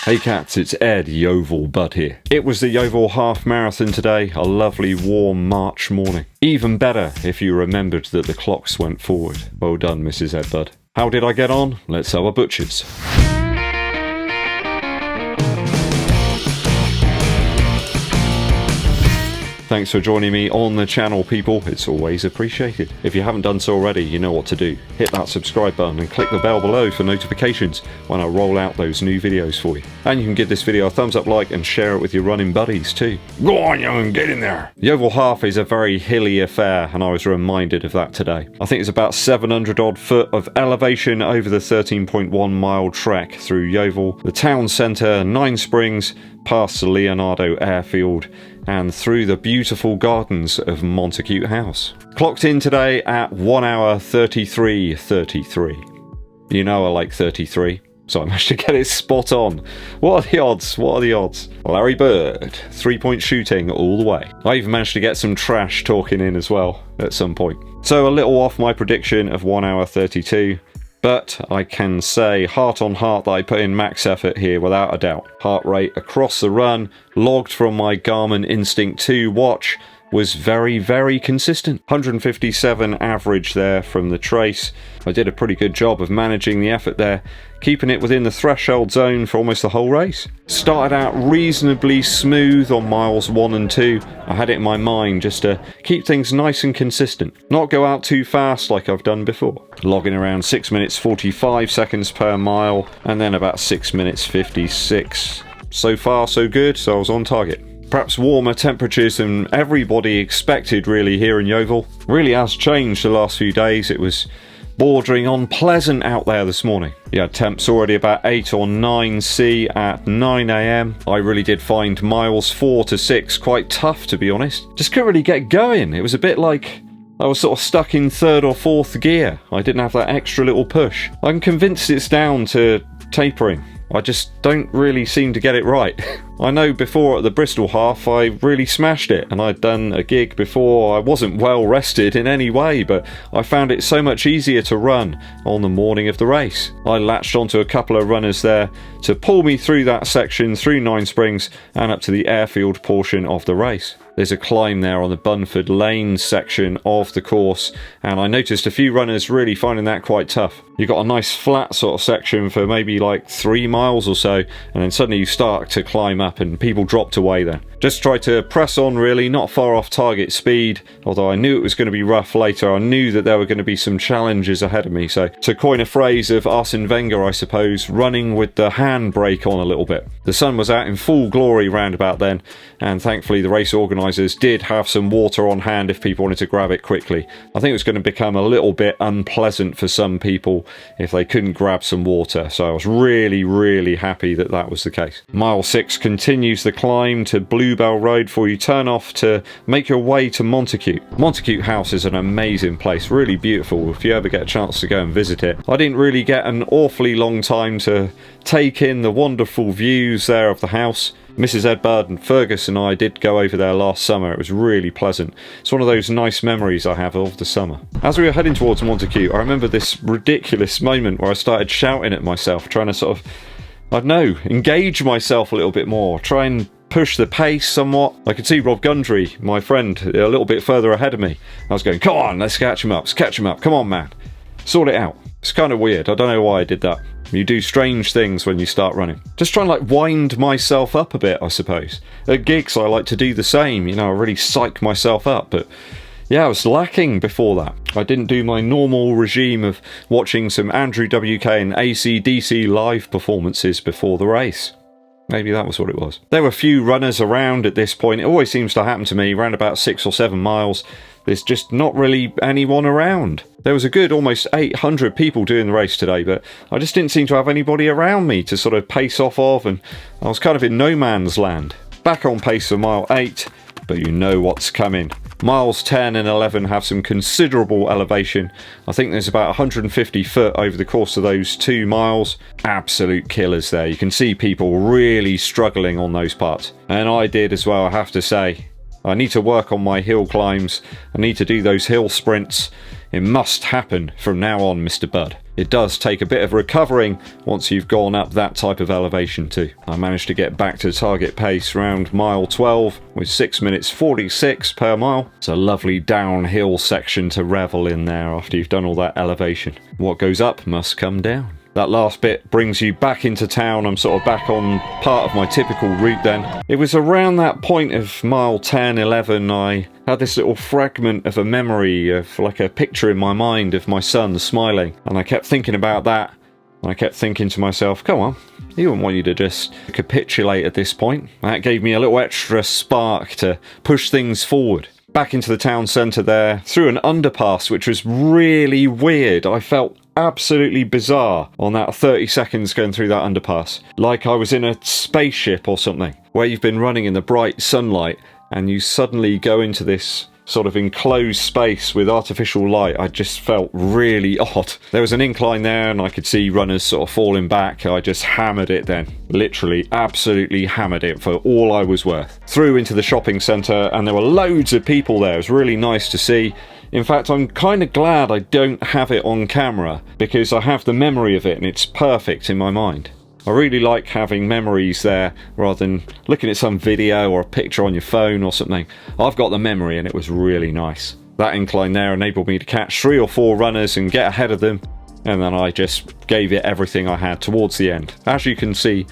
Hey cats, it's Ed, Yeovil Bud here. It was the Yeovil Half Marathon today, a lovely warm March morning. Even better if you remembered that the clocks went forward. Well done, Mrs. Eddbud. How did I get on? Let's have a butcher's. Thanks for joining me on the channel, people. It's always appreciated. If you haven't done so already, you know what to do. Hit that subscribe button and click the bell below for notifications when I roll out those new videos for you. And you can give this video a thumbs up like and share it with your running buddies too. Go on, young, get in there. Yeovil Half is a very hilly affair, and I was reminded of that today. I think it's about 700 odd foot of elevation over the 13.1 mile trek through Yeovil, the town centre, 9 Springs, past the Leonardo airfield, and through the beautiful gardens of Montacute House. Clocked in today at 1 hour 33:33. You know I like 33, so I managed to get it spot on. What are the odds? What are the odds? Larry Bird, 3-point shooting all the way. I even managed to get some trash talking in as well at some point. So a little off my prediction of 1 hour 32. But I can say, heart on heart, that I put in max effort here without a doubt. Heart rate across the run, logged from my Garmin Instinct 2 watch, was very, very consistent. 157 average there from the trace. I did a pretty good job of managing the effort there, keeping it within the threshold zone for almost the whole race. Started out reasonably smooth on miles 1 and 2. I had it in my mind just to keep things nice and consistent, not go out too fast like I've done before. Logging around 6 minutes 45 seconds per mile, and then about 6 minutes 56. So far so good, so I was on target. Perhaps warmer temperatures than everybody expected really here in Yeovil. Really has changed the last few days. It was bordering on pleasant out there this morning. Yeah, temps already about 8 or 9 C at 9 AM. I really did find miles 4 to 6 quite tough, to be honest. Just couldn't really get going. It was a bit like I was sort of stuck in 3rd or 4th gear. I didn't have that extra little push. I'm convinced it's down to tapering. I just don't really seem to get it right. I know before at the Bristol half I really smashed it, and I'd done a gig before. I wasn't well rested in any way, but I found it so much easier to run on the morning of the race. I latched onto a couple of runners there to pull me through that section, through 9 Springs and up to the airfield portion of the race. There's a climb there on the Bunford Lane section of the course, and I noticed a few runners really finding that quite tough. You've got a nice flat sort of section for maybe like 3 miles or so, and then suddenly you start to climb up and people dropped away there. Just try to press on really, not far off target speed, although I knew it was going to be rough later. I knew that there were going to be some challenges ahead of me, so to coin a phrase of Arsene Wenger, I suppose, running with the handbrake on a little bit. The sun was out in full glory round about then, and thankfully the race organisers did have some water on hand if people wanted to grab it quickly. I think it was going to become a little bit unpleasant for some people if they couldn't grab some water, so I was really, really happy that that was the case. Mile 6 continues the climb to Bluebell Road before you turn off to make your way to Montacute. Montacute House is an amazing place, really beautiful if you ever get a chance to go and visit it. I didn't really get an awfully long time to take in the wonderful views there of the house. Mrs. Eddbud and Fergus and I did go over there last summer. It was really pleasant. It's one of those nice memories I have of the summer. As we were heading towards Montacute, I remember this ridiculous moment where I started shouting at myself, trying to sort of, I don't know, engage myself a little bit more, try and push the pace somewhat. I could see Rob Gundry, my friend, a little bit further ahead of me. I was going, come on, let's catch him up, come on, man. Sort it out. It's kind of weird. I don't know why I did that. You do strange things when you start running. Just trying to like wind myself up a bit, I suppose. At gigs, I like to do the same. You know, I really psych myself up. But yeah, I was lacking before that. I didn't do my normal regime of watching some Andrew WK and AC/DC live performances before the race. Maybe that was what it was. There were few runners around at this point. It always seems to happen to me around about 6 or 7 miles. There's just not really anyone around. There was a good almost 800 people doing the race today, but I just didn't seem to have anybody around me to sort of pace off of, and I was kind of in no man's land. Back on pace for mile 8, but you know what's coming. Miles 10 and 11 have some considerable elevation. I think there's about 150 foot over the course of those 2 miles. Absolute killers there. You can see people really struggling on those parts. And I did as well, I have to say. I need to work on my hill climbs. I need to do those hill sprints. It must happen from now on, Mr. Bud. It does take a bit of recovering once you've gone up that type of elevation too. I managed to get back to target pace around mile 12 with 6 minutes 46 per mile. It's a lovely downhill section to revel in there after you've done all that elevation. What goes up must come down. That last bit brings you back into town. I'm sort of back on part of my typical route then. It was around that point of mile 10, 11, I had this little fragment of a memory of like a picture in my mind of my son smiling. And I kept thinking about that. And I kept thinking to myself, come on, he wouldn't want you to just capitulate at this point. That gave me a little extra spark to push things forward. Back into the town centre there, through an underpass, which was really weird. I felt absolutely bizarre on that 30 seconds going through that underpass. Like I was in a spaceship or something, where you've been running in the bright sunlight and you suddenly go into this sort of enclosed space with artificial light. I just felt really odd. There was an incline there and I could see runners sort of falling back. I just hammered it then. Literally, absolutely hammered it for all I was worth. Through into the shopping centre and there were loads of people there. It was really nice to see. In fact, I'm kind of glad I don't have it on camera because I have the memory of it and it's perfect in my mind. I really like having memories there rather than looking at some video or a picture on your phone or something. I've got the memory and it was really nice. That incline there enabled me to catch 3 or 4 runners and get ahead of them, and then I just gave it everything I had towards the end. As you can see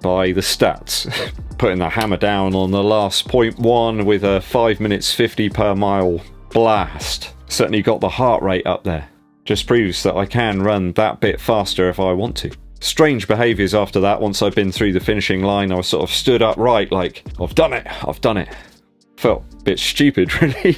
by the stats, putting the hammer down on the last 0.1 with a 5 minutes 50 per mile blast. Certainly got the heart rate up there. Just proves that I can run that bit faster if I want to. Strange behaviours after that. Once I'd been through the finishing line, I was sort of stood upright like, I've done it, I've done it. Felt a bit stupid, really.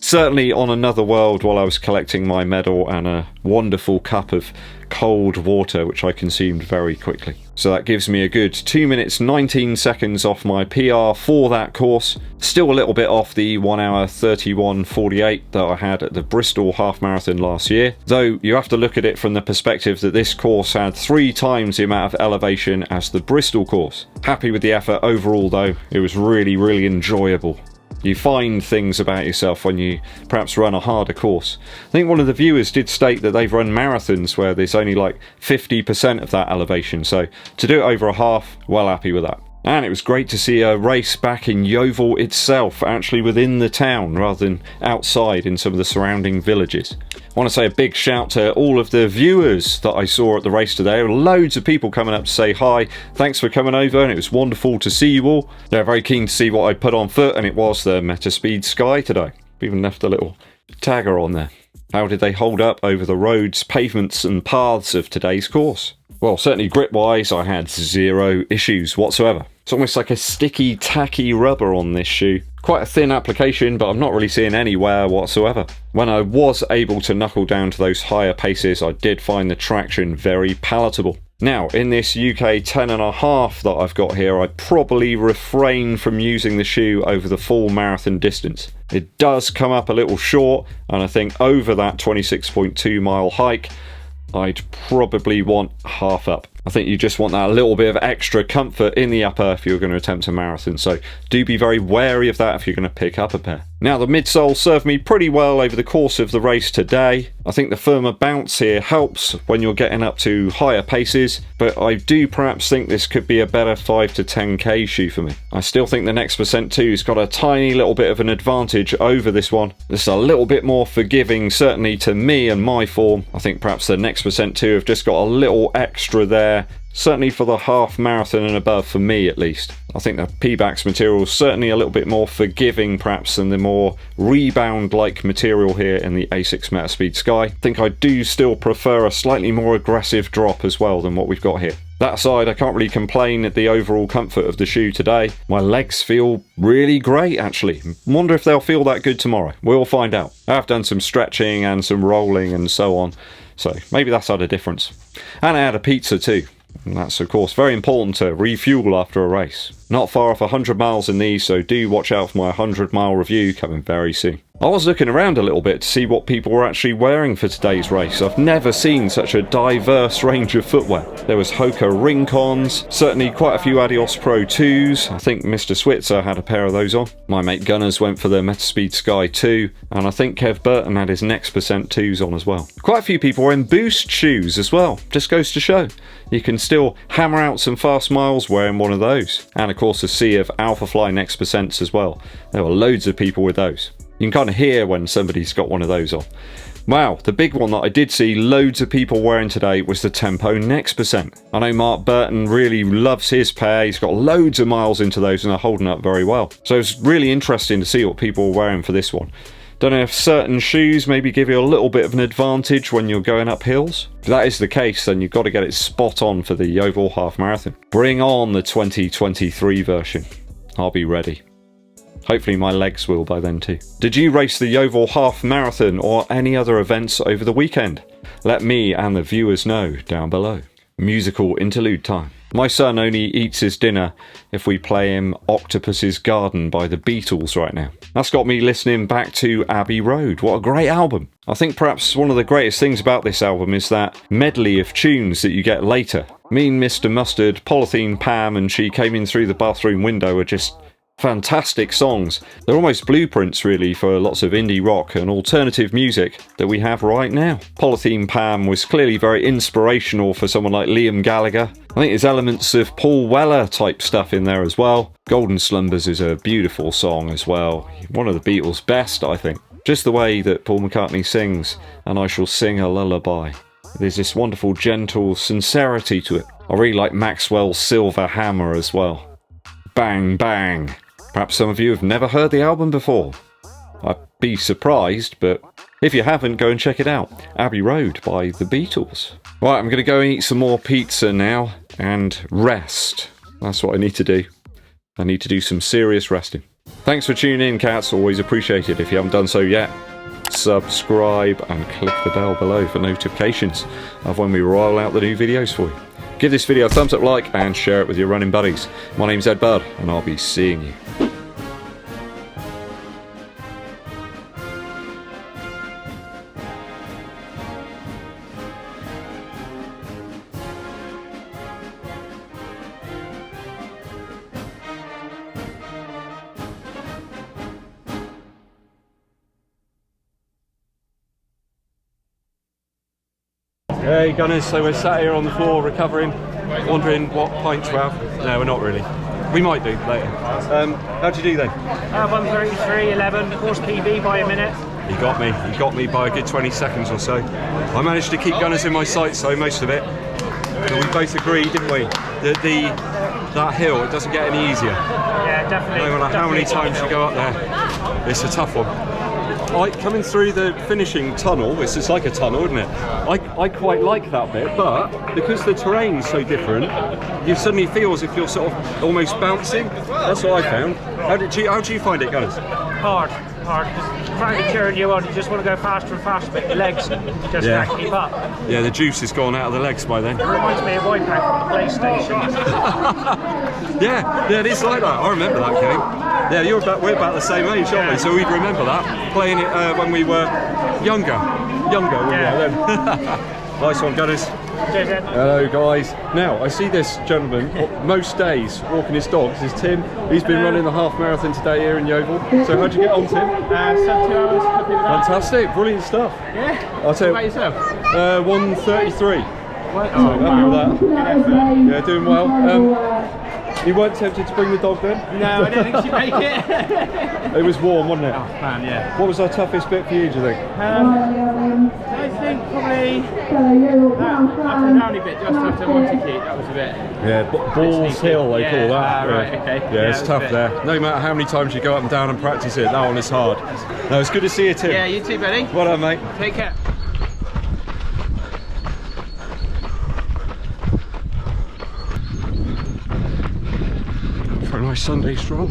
Certainly on another world while I was collecting my medal and a wonderful cup of cold water, which I consumed very quickly. So that gives me a good 2 minutes 19 seconds off my PR for that course. Still a little bit off the 1 hour 31:48 that I had at the Bristol half marathon last year. Though you have to look at it from the perspective that this course had 3 times the amount of elevation as the Bristol course. Happy with the effort overall though. It was really, really enjoyable. You find things about yourself when you perhaps run a harder course. I think one of the viewers did state that they've run marathons where there's only like 50% of that elevation, so to do it over a half, well happy with that. And it was great to see a race back in Yeovil itself, actually within the town rather than outside in some of the surrounding villages. I want to say a big shout to all of the viewers that I saw at the race today. There were loads of people coming up to say hi. Thanks for coming over, and it was wonderful to see you all. They're very keen to see what I put on foot, and it was the Metaspeed Sky today. Even left a little tagger on there. How did they hold up over the roads, pavements and paths of today's course? Well, certainly grip-wise, I had 0 issues whatsoever. It's almost like a sticky, tacky rubber on this shoe. Quite a thin application, but I'm not really seeing any wear whatsoever. When I was able to knuckle down to those higher paces, I did find the traction very palatable. Now, in this UK 10.5 that I've got here, I'd probably refrain from using the shoe over the full marathon distance. It does come up a little short, and I think over that 26.2 mile hike, I'd probably want half up. I think you just want that little bit of extra comfort in the upper if you're going to attempt a marathon, so do be very wary of that if you're going to pick up a pair. Now, the midsole served me pretty well over the course of the race today. I think the firmer bounce here helps when you're getting up to higher paces, but I do perhaps think this could be a better 5 to 10k shoe for me. I still think the Next Percent 2's got a tiny little bit of an advantage over this one. It's a little bit more forgiving, certainly to me and my form. I think perhaps the Next Percent 2 have just got a little extra there. Certainly for the half marathon and above, for me at least. I think the P-Bax material is certainly a little bit more forgiving perhaps than the more rebound-like material here in the ASICS Metaspeed Sky. I think I do still prefer a slightly more aggressive drop as well than what we've got here. That aside, I can't really complain at the overall comfort of the shoe today. My legs feel really great actually. Wonder if they'll feel that good tomorrow. We'll find out. I've done some stretching and some rolling and so on, so maybe that's had a difference. And I had a pizza too. And that's of course very important to refuel after a race. Not far off 100 miles in these, so do watch out for my 100-mile review coming very soon. I was looking around a little bit to see what people were actually wearing for today's race. I've never seen such a diverse range of footwear. There was Hoka Rincons, certainly quite a few Adios Pro 2s. I think Mr. Switzer had a pair of those on. My mate Gunners went for the Metaspeed Sky 2, and I think Kev Burton had his Next Percent 2s on as well. Quite a few people wearing Boost shoes as well. Just goes to show. You can still hammer out some fast miles wearing one of those. And of course a sea of Alphafly Next Percents as well. There were loads of people with those. You can kind of hear when somebody's got one of those on. Wow, the big one that I did see loads of people wearing today was the Tempo Next Percent. I know Mark Burton really loves his pair. He's got loads of miles into those and they're holding up very well. So it's really interesting to see what people were wearing for this one. Don't know if certain shoes maybe give you a little bit of an advantage when you're going up hills. If that is the case, then you've got to get it spot on for the Yeovil Half Marathon. Bring on the 2023 version. I'll be ready. Hopefully my legs will by then too. Did you race the Yeovil Half Marathon or any other events over the weekend? Let me and the viewers know down below. Musical interlude time. My son only eats his dinner if we play him Octopus's Garden by the Beatles right now. That's got me listening back to Abbey Road. What a great album. I think perhaps one of the greatest things about this album is that medley of tunes that you get later. Me and Mr. Mustard, Polythene Pam and She Came In Through the Bathroom Window are just fantastic songs. They're almost blueprints really for lots of indie rock and alternative music that we have right now. Polythene Pam was clearly very inspirational for someone like Liam Gallagher. I think there's elements of Paul Weller type stuff in there as well. Golden Slumbers is a beautiful song as well. One of the Beatles' best, I think. Just the way that Paul McCartney sings, and I shall sing a lullaby. There's this wonderful gentle sincerity to it. I really like Maxwell's Silver Hammer as well. Bang Bang. Perhaps some of you have never heard the album before. I'd be surprised, but if you haven't, go and check it out. Abbey Road by the Beatles. Right, I'm going to go and eat some more pizza now and rest. That's what I need to do. I need to do some serious resting. Thanks for tuning in, cats. Always appreciated. If you haven't done so yet, subscribe and click the bell below for notifications of when we roll out the new videos for you. Give this video a thumbs up, like, and share it with your running buddies. My name's Eddbud, and I'll be seeing you. Hey Gunners, so we're sat here on the floor recovering, wondering what pint to have. No, we're not really. We might do later. How'd you do then? 1:33.11, of course PB by a minute. He got me by a good 20 seconds or so. I managed to keep Gunners in my sights though, most of it. But we both agreed, didn't we, that that hill, it doesn't get any easier. Yeah, definitely. No matter how many times you go up there, it's a tough one. Like coming through the finishing tunnel, it's just like a tunnel, isn't it? I quite like that bit, but because the terrain's so different, you suddenly feel as if you're sort of almost bouncing. That's what I found. How did you find it, Gunners? Hard. Just trying to cheer you on, you just want to go faster and faster, but your legs just can't keep up. Yeah, the juice has gone out of the legs by then. It reminds me of Wipeout from the PlayStation. yeah, it is like that. I remember that game. Yeah, we're about the same age, aren't we? So we'd remember that, playing it when we were younger. We were then. Nice one, Gunners. Cheers, Ed. Hello guys. Now I see this gentleman most days walking his dogs. Is Tim. He's been running the half marathon today here in Yeovil. So how'd you get on, Tim? 2 hours. Fantastic, brilliant stuff. Yeah. I'll tell you. What about yourself? 1:33. What? So happy with that. Effort. Yeah, doing well. You weren't tempted to bring the dog then? No, I don't think she'd make it. It was warm, wasn't it? Oh man, yeah. What was our toughest bit for you, do you think? I think probably that up and down a bit just after Montacute. That was a bit. Yeah, Balls Hill they call that. Right, okay. Yeah, it's tough there. No matter how many times you go up and down and practice it, that one is hard. No, it's good to see you, Tim. Yeah, you too, buddy. Well done, mate. Take care. For a nice Sunday stroll.